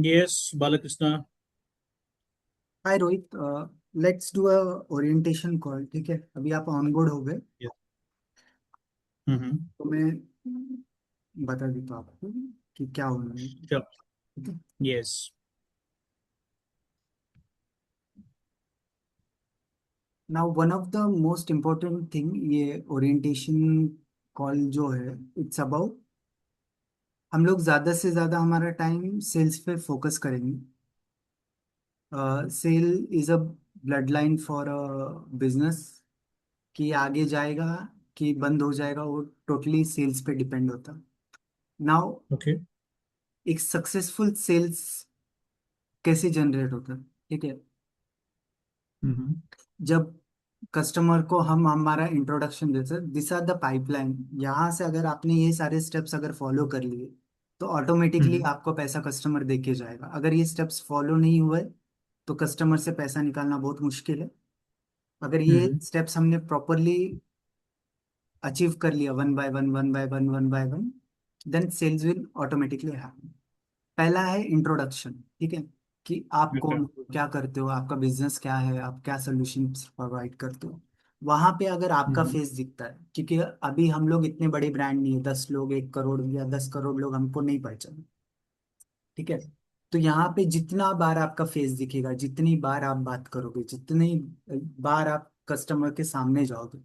Yes, Balakrishna. Hi Rohit. Let's do a orientation call. ठीक है, अभी आप ऑन बोर्ड हो गए Yeah. Mm-hmm. तो मैं बता देता हूँ आपको कि क्या होना है। Sure. ठीक है। Yes. Now one of the most important thing ये ओरिएंटेशन कॉल जो है, इट्स अबाउट हम लोग ज़्यादा से ज़्यादा हमारा टाइम सेल्स पे फोकस करेंगे। Sale is a blood line for a business. कि आगे जाएगा कि बंद हो जाएगा वो टोटली सेल्स पे डिपेंड होता। Now Okay. एक सक्सेसफुल सेल्स कैसे जनरेट होता है? ठीक है, Mm-hmm. जब कस्टमर को हम हमारा इंट्रोडक्शन देते हैं, दिस आर द पाइपलाइन। यहाँ से अगर आपने ये सारे स्टेप्स अगर फॉलो कर लिए तो ऑटोमेटिकली Mm-hmm. आपको पैसा कस्टमर दे के जाएगा। अगर ये स्टेप्स फॉलो नहीं हुए तो कस्टमर से पैसा निकालना बहुत मुश्किल है। अगर ये Mm-hmm. स्टेप्स हमने प्रॉपरली अचीव कर लिया, one by one, one by one, one by one, then sales will automatically happen. पहला है इंट्रोडक्शन। ठीक है, कि आप Okay. कौन हो, क्या करते हो, आपका बिजनेस क्या है, आप क्या सोल्यूशन प्रोवाइड करते हो। वहां पे अगर आपका Mm-hmm. फेस दिखता है, क्योंकि अभी हम लोग इतने बड़े ब्रांड नहीं है, 10 लोग, 1 करोड़ या 10 करोड़ लोग हमको नहीं पहचाने। ठीक है, तो यहाँ पे जितना बार आपका फेस दिखेगा, जितनी बार आप बात करोगे, जितनी बार आप कस्टमर के सामने जाओगे,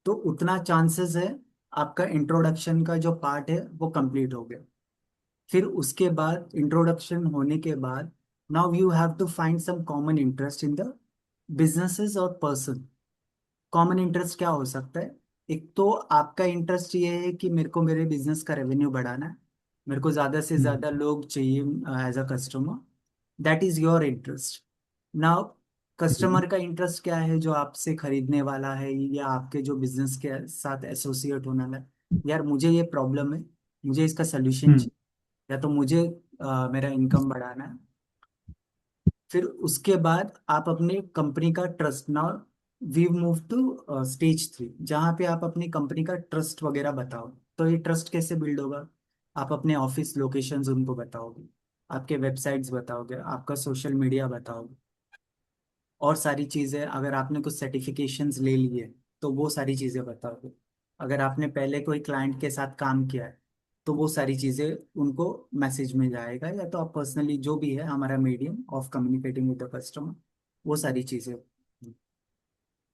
तो उतना चांसेस है आपका इंट्रोडक्शन का जो पार्ट है वो कंप्लीट हो गया। फिर उसके बाद इंट्रोडक्शन होने के बाद now you have to find some common interest in the businesses और पर्सन। कॉमन इंटरेस्ट क्या हो सकता है? एक तो आपका इंटरेस्ट ये है कि मेरे को मेरे बिजनेस का रेवेन्यू बढ़ाना है, मेरे को ज्यादा से Mm-hmm. ज्यादा लोग चाहिए as a customer. That is your interest. Now Mm-hmm. Customer का इंटरेस्ट क्या है जो आपसे खरीदने वाला है या आपके जो बिजनेस के साथ एसोसिएट होने वाला है? यार मुझे ये प्रॉब्लम है, मुझे इसका सोल्यूशन Mm-hmm. चाहिए, या तो मुझे मेरा इनकम बढ़ाना है। फिर उसके बाद आप अपने कंपनी का trust, now we move to stage 3, जहाँ पे आप अपनी कंपनी का ट्रस्ट वगैरह बताओ। तो ये ट्रस्ट कैसे बिल्ड होगा? आप अपने ऑफिस लोकेशंस उनको बताओगे, आपके वेबसाइट्स बताओगे, आपका सोशल मीडिया बताओगे, और सारी चीज़ें। अगर आपने कुछ सर्टिफिकेशंस ले लिए तो वो सारी चीज़ें बताओगे। अगर आपने पहले कोई क्लाइंट के साथ काम किया है तो वो सारी चीज़ें उनको मैसेज में जाएगा, या तो आप पर्सनली जो भी है हमारा medium of communicating with the customer, वो सारी चीज़ें।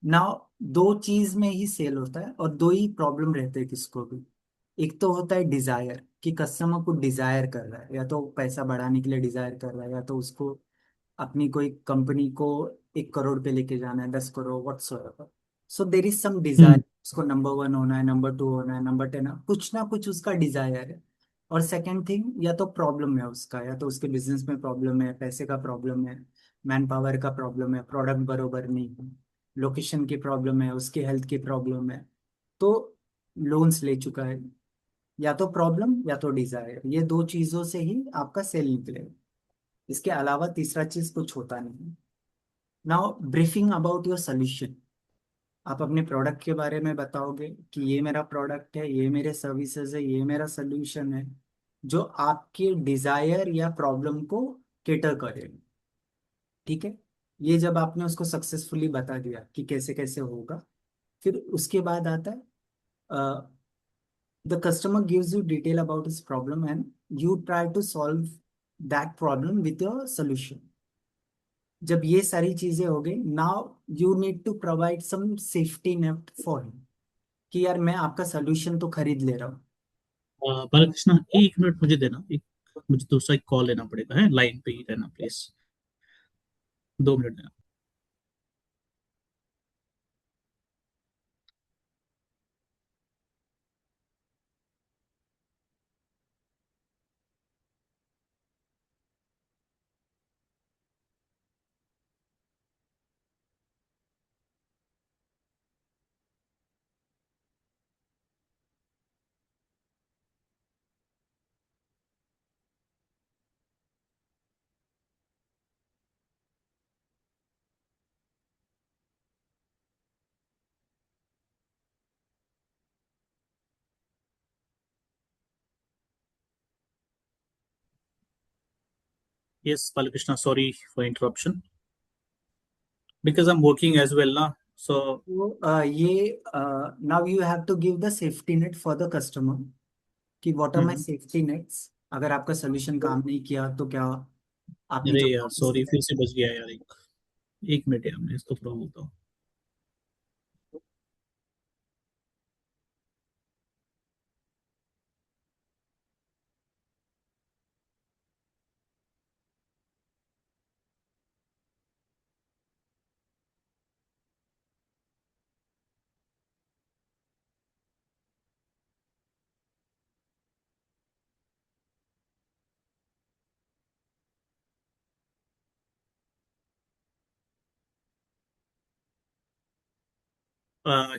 ना, दो चीज में ही सेल होता है और दो ही प्रॉब्लम रहते हैं किसको भी। एक तो होता है डिजायर, कि कस्टमर को डिजायर कर रहा है, या तो पैसा बढ़ाने के लिए डिजायर कर रहा है, या तो उसको अपनी कोई कंपनी को 1 करोड़ पे लेके जाना है, 10 crore, whatsoever. So there is some desire, उसको नंबर 1 होना है, नंबर 2 होना है, नंबर 10, ना कुछ उसका डिजायर है। और सेकंड थिंग, या तो प्रॉब्लम है उसका, या तो उसके बिजनेस में प्रॉब्लम है, पैसे का प्रॉब्लम है, मैन पावर का प्रॉब्लम है, प्रोडक्ट बरोबर नहीं है, लोकेशन की प्रॉब्लम है, उसकी हेल्थ की प्रॉब्लम है, तो लोन्स ले चुका है। या तो प्रॉब्लम या तो डिजायर, ये दो चीजों से ही आपका सेल निकलेगा। इसके अलावा तीसरा चीज कुछ होता नहीं। Now briefing about your solution. आप अपने प्रोडक्ट के बारे में बताओगे कि ये मेरा प्रोडक्ट है, ये मेरे सर्विसेज है, ये मेरा सोल्यूशन है, जो आपके डिजायर या प्रॉब्लम को केटर करेगा। ठीक है, ये जब आपने उसको सक्सेसफुली बता दिया कि कैसे कैसे होगा, फिर उसके बाद आता है the customer gives you detail about his problem and you try to solve that problem with your solution. जब ये सारी चीजें हो गई, now you need to provide some safety net for him, कि यार मैं आपका सोल्यूशन तो खरीद ले रहा हूँ। बालकृष्ण, 1 मिनट मुझे देना। एक मुझे दूसरा एक कॉल लेना पड़ेगा, है लाइन पे ही रहना प्लीज। 2 मिनट देना। Yes, Balakrishna, sorry for interruption. Because I'm working as well now. So, तो ये now you have to give the safety net for the customer कि what are my hmm, safety nets, अगर आपका solution काम नहीं किया तो क्या आपने अरे जो यार प्रॉमिस सॉरी, किया। फिर से बच गया यार। एक मिनट यार, मैं इसको थोड़ा बोलता हूँ।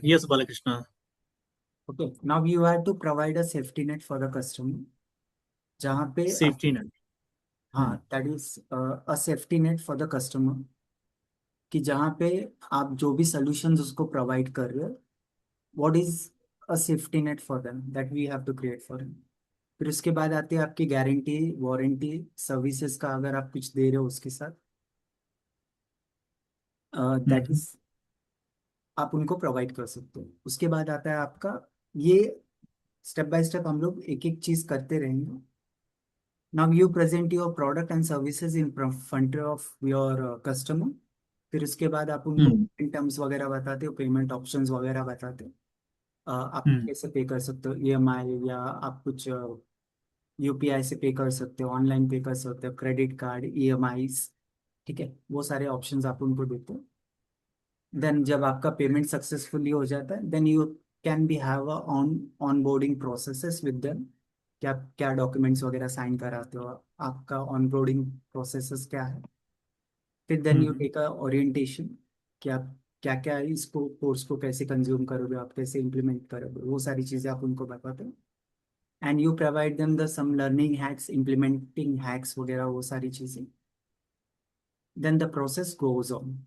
Yes Balkrishna. Okay, now you have to provide a safety net for the customer, जहाँ पे आप, सेफ्टी नेट। हाँ that is a safety net for the customer, कि जहाँ पे आप जो भी सॉल्यूशंस उसको प्रोवाइड कर रहे हो, what is a safety net for them that we have to create for him. फिर उसके बाद आती है आपकी गारंटी, वारंटी, सर्विसेज का अगर आप कुछ दे रहे हो उसके साथ, दैट हम्म इज आप उनको प्रोवाइड कर सकते हो। उसके बाद आता है आपका ये, स्टेप बाय स्टेप हम लोग एक एक चीज करते रहेंगे। Now you present your product and services in front of your customer. फिर उसके बाद आप उनको हम्म टर्म्स वगैरह बताते हो, पेमेंट ऑप्शंस वगैरह बताते हो। आप हम्म कैसे पे कर सकते हो, ईएमआई, या आप कुछ यूपीआई से पे कर सकते हो, ऑनलाइन पे कर सकते हो, क्रेडिट कार्ड, ईएमआई, ठीक है, वो सारे ऑप्शंस आप उनको देते हो। देन जब आपका पेमेंट सक्सेसफुली हो जाता है, then you can be have a onboarding processes with them, क्या क्या डॉक्यूमेंट्स वगैरह साइन कराते हो, आपका ऑन बोर्डिंग प्रोसेसेस क्या है। फिर then you hmm take a orientation कि आप क्या क्या इसको कोर्स को कैसे कंज्यूम करोगे, आप कैसे इम्प्लीमेंट करोगे, वो सारी चीज़ें आप उनको बताते हो। And you provide them the some learning hacks, implementing hacks वगैरह, वो सारी चीज़ें। Then the process goes on,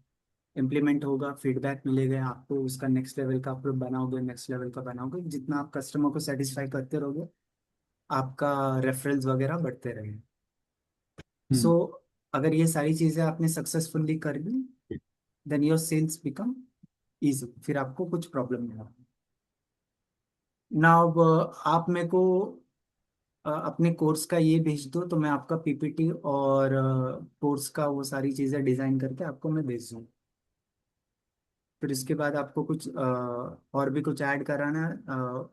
implement होगा, फीडबैक मिलेगा आपको, उसका नेक्स्ट लेवल का आप बनाओगे, नेक्स्ट लेवल का बनाओगे, जितना आप कस्टमर को सेटिस्फाई करते रहोगे, आपका रेफरल्स वगैरह बढ़ते रहेंगे। सो हम्म। अगर ये सारी चीज़ें आपने सक्सेसफुली कर ली, then your sales become easy, फिर आपको कुछ प्रॉब्लम नहीं होगा। ना अब आप मेरे को अपने कोर्स का ये भेज दो, तो मैं आपका पीपीटी और कोर्स का वो सारी चीज़ें डिज़ाइन करके आपको मैं भेज दूँ। फिर इसके बाद आपको कुछ और भी कुछ ऐड कराना है,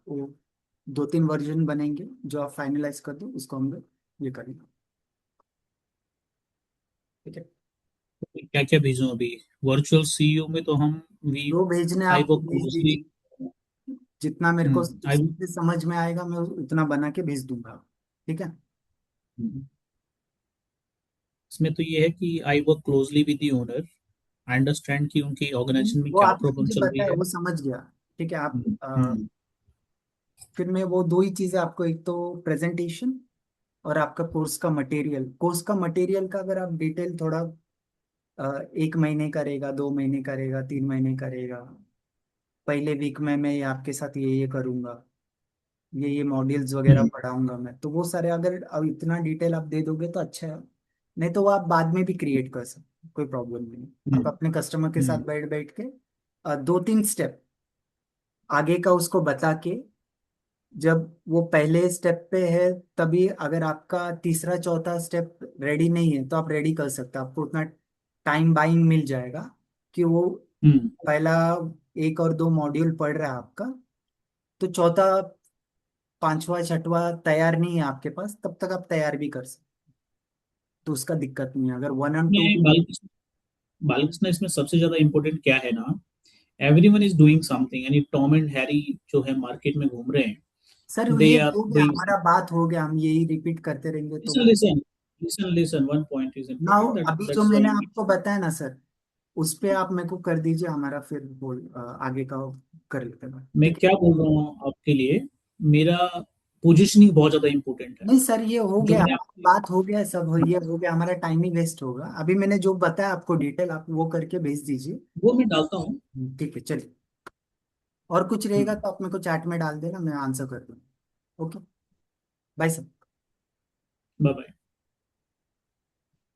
वो 2-3 वर्जन बनेंगे, जो आप फाइनलाइज कर दो उसको हम लोग ये करेंगे, ठीक है। क्या क्या भेजूं अभी? वर्चुअल सीईओ में तो हम वी जो भेजने आई आपको वर्क भेज क्लोजली। दीजिए, जितना मेरे को आई उससे समझ में आएगा मैं उतना बना के भेज दूंगा, ठीक है। इसमें तो ये है कि I work closely with the owner. I understand कि उनकी ऑर्गेनाइजेशन में वो क्या आपने प्रॉब्लम मुझे चल रही बताया, है। वो समझ गया, ठीक है। आप हम्म फिर मैं वो दो ही चीजें आपको, एक तो प्रेजेंटेशन और आपका कोर्स का मटेरियल। कोर्स का मटेरियल का अगर आप डिटेल थोड़ा 1 महीने करेगा, 2 महीने करेगा, 3 महीने करेगा, पहले वीक में मैं आपके साथ ये करूंगा, ये मॉड्यूल्स वगैरह हम्म पढ़ाऊंगा मैं, तो वो सारे अगर अब इतना डिटेल आप दे दोगे तो अच्छा है। नहीं तो वो आप बाद में भी क्रिएट कर सकते, कोई प्रॉब्लम नहीं। आप हम्म अपने कस्टमर के साथ हम्म बैठ बैठ के 2-3 स्टेप आगे का उसको बता के, जब वो पहले स्टेप पे है, तभी अगर आपका तीसरा चौथा स्टेप रेडी नहीं है तो आप रेडी कर सकते हैं, आपको उतना टाइम बाइंग मिल जाएगा कि वो हम्म। पहला 1 और 2 मॉड्यूल पढ़ रहा है आपका, तो चौथा, पांचवा, छठवा तैयार नहीं है आपके पास, तब तक आप तैयार भी कर सकते, तो उसका दिक्कत नहीं है अगर 1 और 2 में बालकृष्ण बालकृष्ण इसमें सबसे ज्यादा इम्पोर्टेंट क्या है ना, एवरीवन इज डूइंग समथिंग, यानी टॉम एंड हैरी जो है मार्केट में घूम रहे हैं। सर दे ये आर हो गया, डूइंग। हमारा बात हो गया, हम यही रिपीट करते रहेंगे तो listen listen listen listen, one point is now important, that अभी जो दैट्स मैंने व्हाई। आपको बताया ना सर, उस पे आप मेरे को कर दीजिए, हमारा फिर बोल आगे का कर लेते हैं, मैं ठीक है। क्या बोल रहा हूँ आपके लिए, मेरा पोजीशनिंग बहुत ज्यादा इंपॉर्टेंट है। नहीं सर, ये हो जो गया, मैंने हमारी आपको, बात हो गया, सब हो, ये हो गया, हमारा टाइम ही वेस्ट होगा। अभी मैंने जो बताया आपको डिटेल, आप वो करके भेज दीजिए। वो मैं डालता हूँ। ठीक है, चलिए। और कुछ रहेगा हम्म, तो आप मेरे को चैट में डाल देना, मैं आंसर कर दूँ। Okay, bye sir. Bye bye.